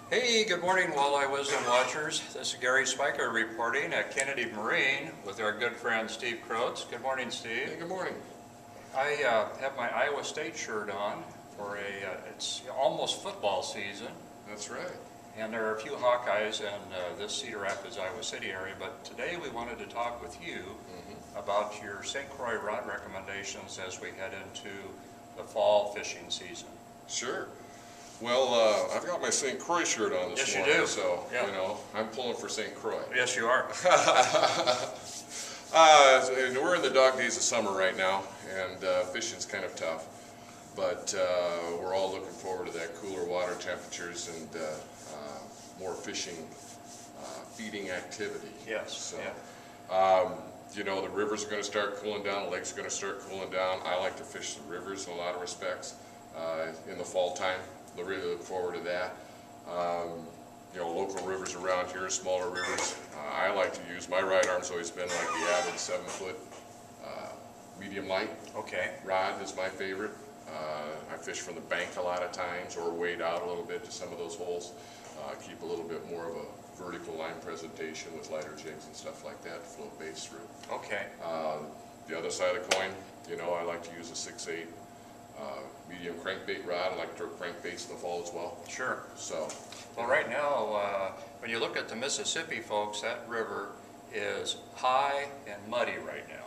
Hey, good morning, Walleye Wisdom Watchers. This is Gary Speicher reporting at Kennedy Marine with our good friend Steve Krotz. Good morning, Steve. Hey, good morning. I have my Iowa State shirt on for it's almost football season. That's right. And there are a few Hawkeyes in this Cedar Rapids, Iowa City area, but today we wanted to talk with you about your St. Croix rod recommendations as we head into the fall fishing season. Sure. Well, I've got my St. Croix shirt on this Yes, morning, you do. so, Yeah. you know, I'm pulling for St. Croix. Yes, you are. And we're in the dog days of summer right now, and fishing's kind of tough, but we're all looking forward to that cooler water temperatures and more fishing, feeding activity. Yes. So, yeah. you know, the rivers are going to start cooling down, the lakes are going to start cooling down. I like to fish the rivers in a lot of respects in the fall time. I really look forward to that. You know, local rivers around here, smaller rivers. I like to use, my ride arm's always been like the Avid 7-foot medium light. Okay. Rod is my favorite. I fish from the bank a lot of times or wade out a little bit to some of those holes. Keep a little bit more of a vertical line presentation with lighter jigs and stuff like that to float baits through. Okay. The other side of the coin, you know, I like to use a 6/8 medium crankbait rod. I like to throw crankbaits in the fall as well. Sure. So, well, right now, when you look at the Mississippi, folks, that river is high and muddy right now.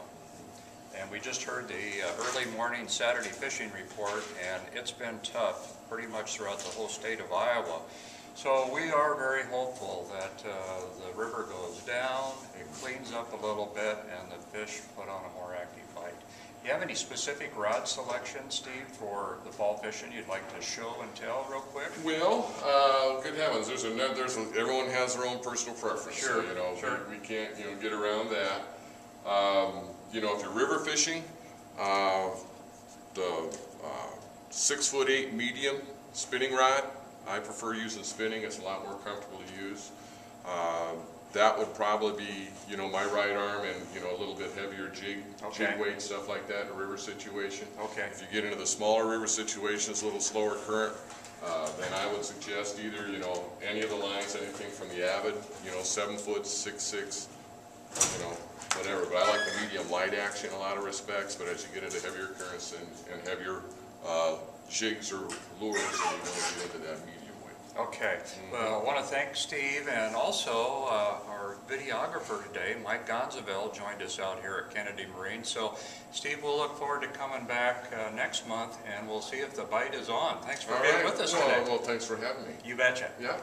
And we just heard the early morning Saturday fishing report, and it's been tough pretty much throughout the whole state of Iowa. So we are very hopeful that the river goes down, it cleans up a little bit, and the fish put on a more active bite. Do you have any specific rod selections, Steve, for the fall fishing you'd like to show and tell real quick? well, good heavens, everyone has their own personal preference. Sure, So, you know, sure. we can't, you know, get around that. You know, if you're river fishing, the 6'8" medium spinning rod, I prefer using spinning. It's a lot more comfortable to use. That would probably be, you know, my right arm and, you know, a little bit heavier jig weight, stuff like that in a river situation. Okay. If you get into the smaller river situations, a little slower current, then I would suggest either, you know, any of the lines, anything from the Avid, you know, 7-foot, 6'6", you know, whatever. But I like the medium light action in a lot of respects, but as you get into heavier currents and heavier jigs or lures, then you want to get into that medium weight. Okay. Well, I want to thank Steve, and also our videographer today, Mike Gonzavelle, joined us out here at Kennedy Marine. So, Steve, we'll look forward to coming back next month, and we'll see if the bite is on. Thanks for being with us today. Well, thanks for having me. You betcha. Yeah.